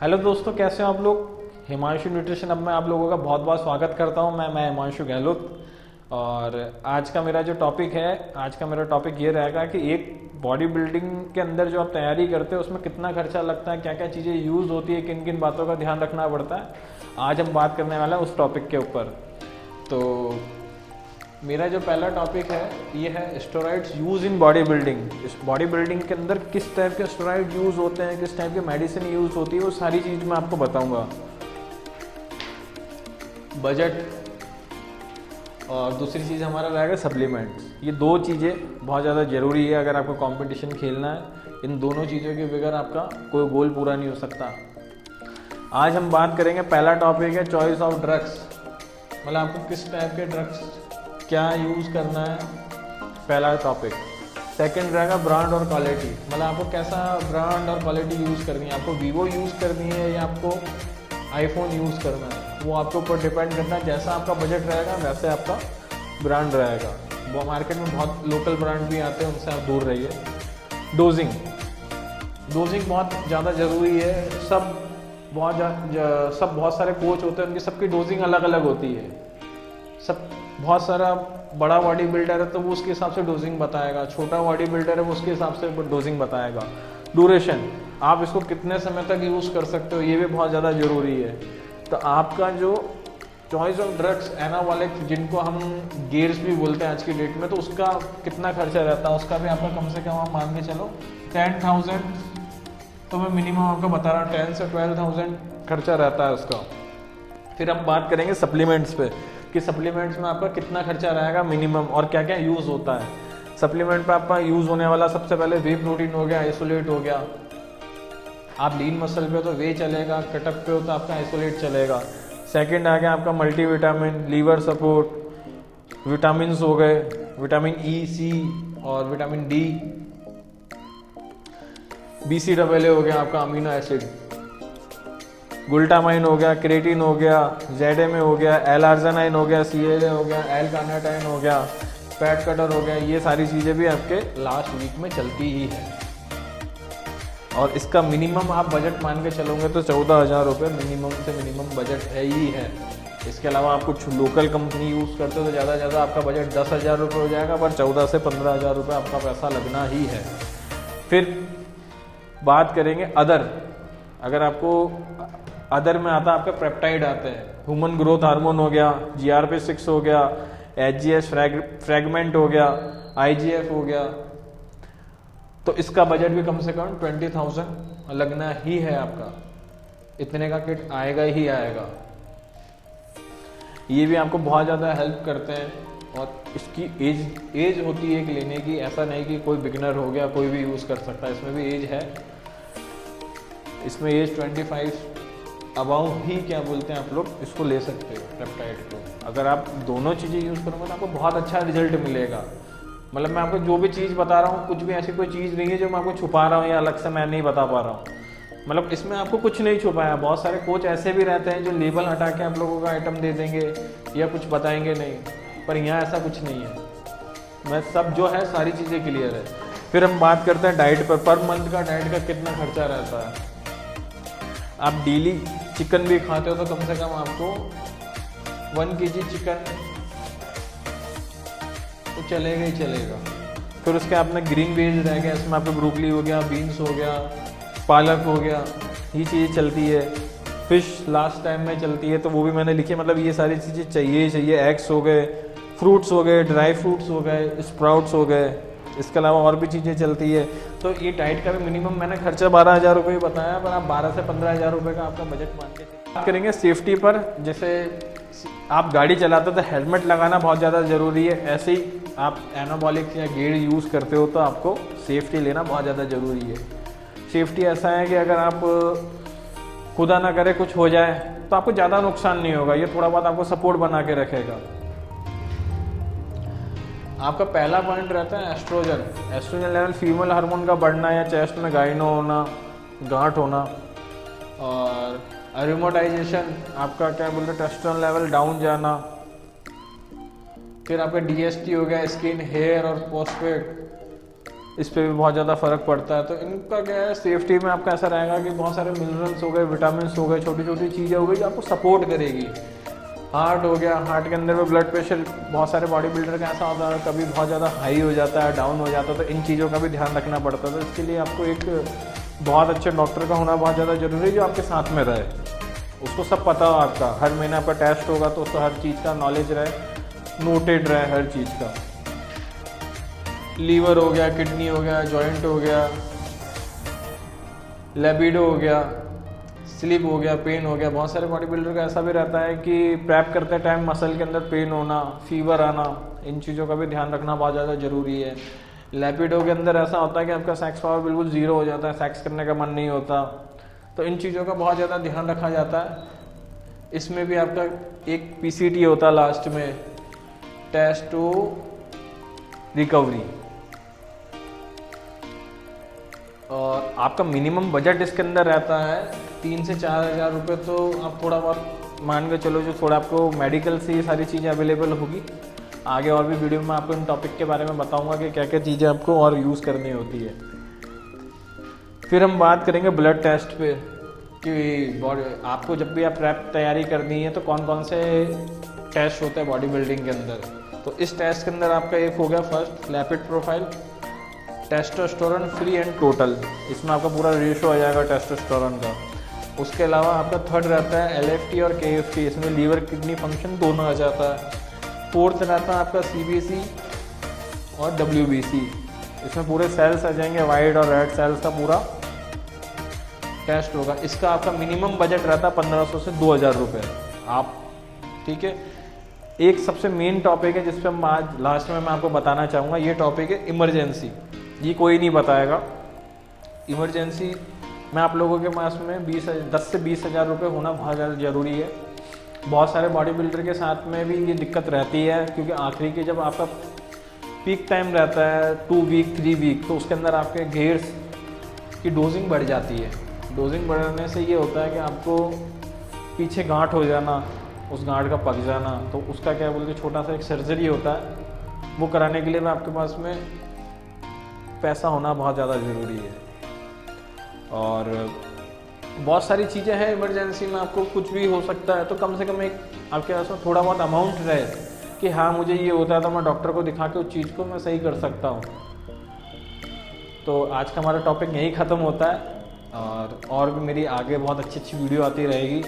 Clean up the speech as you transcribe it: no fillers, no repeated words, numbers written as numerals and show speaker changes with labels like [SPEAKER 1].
[SPEAKER 1] Hello दोस्तों, कैसे हो आप लोग। हिमांशु न्यूट्रिशन अब मैं आप लोगों का बहुत बहुत स्वागत करता हूं। मैं हिमांशु गहलोत। और आज का मेरा जो टॉपिक है, आज का मेरा टॉपिक ये रहेगा कि एक बॉडी बिल्डिंग के अंदर जो आप तैयारी करते हो उसमें कितना खर्चा लगता है, क्या क्या चीज़ें यूज़ होती है, किन किन बातों का ध्यान रखना पड़ता है। आज हम बात करने वाला है उस टॉपिक के ऊपर। तो मेरा जो पहला टॉपिक है ये है steroids use in body building. इस बॉडी बिल्डिंग के अंदर किस टाइप के स्टेरॉइड यूज़ होते हैं, किस टाइप की मेडिसिन यूज़ होती है, वो सारी चीज़ मैं आपको बताऊंगा। बजट और दूसरी चीज़ हमारा रहेगा सप्लीमेंट्स। ये दो चीज़ें बहुत ज़्यादा ज़रूरी है अगर आपको कंपटीशन खेलना है। इन दोनों चीज़ों के बगैर आपका कोई गोल पूरा नहीं हो सकता। आज हम बात करेंगे, पहला टॉपिक है चॉइस ऑफ ड्रग्स। मतलब आपको किस टाइप के ड्रग्स क्या यूज़ करना है, पहला टॉपिक। सेकंड रहेगा ब्रांड और क्वालिटी। मतलब आपको कैसा ब्रांड और क्वालिटी यूज़ करनी है, आपको वीवो यूज़ करनी है या आपको आईफोन यूज़ करना है, वो आपके ऊपर डिपेंड करना है। जैसा आपका बजट रहेगा वैसे आपका ब्रांड रहेगा। वो मार्केट में बहुत लोकल ब्रांड भी आते हैं, उनसे आप दूर रहिए। डोजिंग बहुत ज़्यादा ज़रूरी है। सब बहुत सारे कोच होते हैं, उनकी सबकी डोजिंग अलग अलग होती है। सब बहुत सारा बड़ा बॉडी बिल्डर है तो वो उसके हिसाब से डोजिंग बताएगा, छोटा बॉडी बिल्डर है वो उसके हिसाब से डोजिंग बताएगा। ड्यूरेशन, आप इसको कितने समय तक यूज़ कर सकते हो, ये भी बहुत ज़्यादा ज़रूरी है। तो आपका जो चॉइस ऑफ ड्रग्स एनाबॉलिक, जिनको हम गेयर्स भी बोलते हैं आज की डेट में, तो उसका कितना खर्चा रहता है, उसका भी आपका कम से कम आप मान के चलो 10,000, तो मैं मिनिमम आपको बता रहा हूँ 10 से 12,000 खर्चा रहता है उसका। फिर हम बात करेंगे सप्लीमेंट्स पे कि सप्लीमेंट्स में आपका कितना खर्चा रहेगा मिनिमम और क्या क्या यूज़ होता है। सप्लीमेंट पे आपका यूज़ होने वाला सबसे पहले वे प्रोटीन हो गया, आइसोलेट हो गया। आप लीन मसल पे हो तो वे चलेगा, कटअप पे हो तो आपका आइसोलेट चलेगा। सेकंड आ गया आपका मल्टीविटामिन, लीवर सपोर्ट, विटामिन हो गए, विटामिन ई, सी और विटामिन डी। BCAA हो गया आपका अमीनो एसिड, ग्लूटामाइन हो गया, क्रेटिन हो गया, ZMA हो गया, L-आर्जिनाइन हो गया, CLA हो गया, L-कार्निटाइन हो गया, फैट कटर हो गया। ये सारी चीज़ें भी आपके लास्ट वीक में चलती ही है। और इसका मिनिमम आप बजट मान के चलोगे तो 14,000 रुपये मिनिमम से मिनिमम बजट है ही है। इसके अलावा आप कुछ लोकल कंपनी यूज़ करते हो तो ज़्यादा से ज़्यादा आपका बजट 10,000 रुपये हो जाएगा, पर 14 से 15,000 रुपये आपका पैसा लगना ही है। फिर बात करेंगे अदर। अगर आपको अदर में आता है, आपके पेप्टाइड आते हैं, ह्यूमन ग्रोथ हार्मोन हो गया, GRP6 हो गया, HGH फ्रैगमेंट हो गया, IGF हो गया। तो इसका बजट भी कम से कम 20,000 लगना ही है आपका। इतने का किट आएगा ही आएगा। ये भी आपको बहुत ज़्यादा हेल्प करते हैं। और इसकी एज होती है कि लेने की, ऐसा नहीं कि कोई बिगिनर हो गया कोई भी यूज़ कर सकता है, इसमें भी एज है। इसमें एज 25 अबाउ ही क्या बोलते हैं आप लोग इसको ले सकते हो पेप्टाइड को। अगर आप दोनों चीज़ें यूज़ करोगे तो आपको बहुत अच्छा रिजल्ट मिलेगा। मतलब मैं आपको जो भी चीज़ बता रहा हूँ, कुछ भी ऐसी कोई चीज़ नहीं है जो मैं आपको छुपा रहा हूँ या अलग से मैं नहीं बता पा रहा हूँ। मतलब इसमें आपको कुछ नहीं छुपाया। बहुत सारे कोच ऐसे भी रहते हैं जो लेबल हटा के आप लोगों का आइटम दे देंगे या कुछ बताएंगे नहीं, पर यहाँ ऐसा कुछ नहीं है। मैं सब जो है सारी चीज़ें क्लियर है। फिर हम बात करते हैं डाइट पर मंथ का डाइट का कितना खर्चा रहता है। आप डेली चिकन भी खाते हो तो कम से कम आपको 1 kg चिकन तो चलेगा ही चलेगा। फिर उसके आपने ग्रीन वेज रह गया, इसमें आपको ब्रोकली हो गया, बीन्स हो गया, पालक हो गया, ये चीज़ें चलती है। फिश लास्ट टाइम में चलती है तो वो भी मैंने लिखी। मतलब ये सारी चीज़ें चाहिए ही चाहिए। एग्स हो गए, फ्रूट्स हो गए, ड्राई फ्रूट्स हो गए, स्प्राउट्स हो गए। इसके अलावा और भी चीज़ें चलती है। तो ये डाइट का भी मिनिमम मैंने खर्चा 12,000 रुपये बताया, पर आप 12 से 15,000 रुपये का आपका बजट मान के बात करेंगे। सेफ्टी पर, जैसे आप गाड़ी चलाते हो तो हेलमेट लगाना बहुत ज़्यादा ज़रूरी है। ऐसे ही आप एनाबॉलिक या गेयर यूज़ करते हो तो आपको सेफ्टी लेना बहुत ज़्यादा ज़रूरी है। सेफ्टी ऐसा है कि अगर आप खुदा ना करे कुछ हो जाए तो आपको ज़्यादा नुकसान नहीं होगा, ये थोड़ा बहुत आपको सपोर्ट बना के रखेगा। आपका पहला पॉइंट रहता है oestrogen. Oestrogen level female hormone का बढ़ना या चेस्ट में गाइनो होना, गांठ होना। और रिमोटाइजेशन, आपका क्या बोलते हैं टेस्टोस्टेरोन लेवल डाउन जाना। फिर आपका DST हो गया, स्किन हेयर और फोस्फेट। इस पे भी बहुत ज़्यादा फ़र्क पड़ता है। तो इनका क्या है, सेफ्टी में आपका ऐसा रहेगा कि बहुत सारे मिनरल्स हो गए, विटामिन हो गए, छोटी छोटी चीज़ें हो गई जो आपको सपोर्ट करेगी। हार्ट हो गया, हार्ट के अंदर में ब्लड प्रेशर, बहुत सारे बॉडी बिल्डर का ऐसा होता है कभी बहुत ज़्यादा हाई हो जाता है, डाउन हो जाता है, तो इन चीज़ों का भी ध्यान रखना पड़ता है। तो इसके लिए आपको एक बहुत अच्छे डॉक्टर का होना बहुत ज़्यादा ज़रूरी है जो आपके साथ में रहे, उसको सब पता हो, आपका हर महीने आपका टेस्ट होगा तो उसको हर चीज़ का नॉलेज रहे, नोटेड रहे हर चीज़ का। लीवर हो गया, किडनी हो गया, जॉइंट हो गया, लिबिडो हो गया, स्लीप हो गया, पेन हो गया। बहुत सारे बॉडी बिल्डर का ऐसा भी रहता है कि प्रैप करते टाइम मसल के अंदर पेन होना, फीवर आना, इन चीज़ों का भी ध्यान रखना बहुत ज़्यादा ज़रूरी है। लिबिडो के अंदर ऐसा होता है कि आपका सेक्स पावर बिल्कुल ज़ीरो हो जाता है, सेक्स करने का मन नहीं होता, तो इन चीज़ों का बहुत ज़्यादा ध्यान रखा जाता है। इसमें भी आपका एक PCT होता है लास्ट में, टेस्ट टू रिकवरी, और आपका मिनिमम बजट इसके अंदर रहता है 3 से 4 हज़ार रुपये। तो आप थोड़ा बहुत मान के चलो, जो थोड़ा आपको मेडिकल से ये सारी चीज़ें अवेलेबल होगी। आगे और भी वीडियो में आपको इन टॉपिक के बारे में बताऊंगा कि क्या क्या चीज़ें आपको और यूज़ करनी होती है। फिर हम बात करेंगे ब्लड टेस्ट पे कि बॉडी, आपको जब भी आप रैप तैयारी करनी है तो कौन कौन से टेस्ट होते हैं बॉडी बिल्डिंग के अंदर। तो इस टेस्ट के अंदर आपका एक हो गया first Lapid profile, testosterone free and total, इसमें आपका पूरा रेशो आ जाएगा टेस्टोस्टेरोन का। उसके अलावा आपका थर्ड रहता है LFT और KFT, इसमें लीवर किडनी फंक्शन दोनों आ जाता है। फोर्थ रहता है आपका CBC और WBC, इसमें पूरे सेल्स आ जाएंगे, वाइट और रेड सेल्स का पूरा टेस्ट होगा। इसका आपका मिनिमम बजट रहता है 1500 से 2000 रुपये आप, ठीक है। एक सबसे मेन टॉपिक है जिस पे हम आज लास्ट में मैं आपको बताना चाहूँगा, ये टॉपिक है इमरजेंसी। ये कोई नहीं बताएगा। इमरजेंसी में आप लोगों के पास में 10 से 20 हज़ार रुपये होना बहुत ज़्यादा ज़रूरी है। बहुत सारे बॉडी बिल्डर के साथ में भी ये दिक्कत रहती है, क्योंकि आखिरी के जब आपका पीक टाइम रहता है 2 वीक 3 वीक, तो उसके अंदर आपके गेयर्स की डोजिंग बढ़ जाती है। डोजिंग बढ़ने से ये होता है कि आपको पीछे गांठ हो जाना, उस गांठ का पक जाना, तो उसका क्या बोलते छोटा सा एक सर्जरी होता है, वो कराने के लिए भी आपके पास में पैसा होना बहुत ज़्यादा ज़रूरी है। और बहुत सारी चीज़ें हैं इमरजेंसी में, आपको कुछ भी हो सकता है, तो कम से कम एक आपके पास में थोड़ा बहुत अमाउंट रहे कि हाँ मुझे ये होता है तो मैं डॉक्टर को दिखा के उस चीज़ को मैं सही कर सकता हूँ। तो आज का हमारा टॉपिक यही ख़त्म होता है, और भी मेरी आगे बहुत अच्छी अच्छी वीडियो आती रहेगी।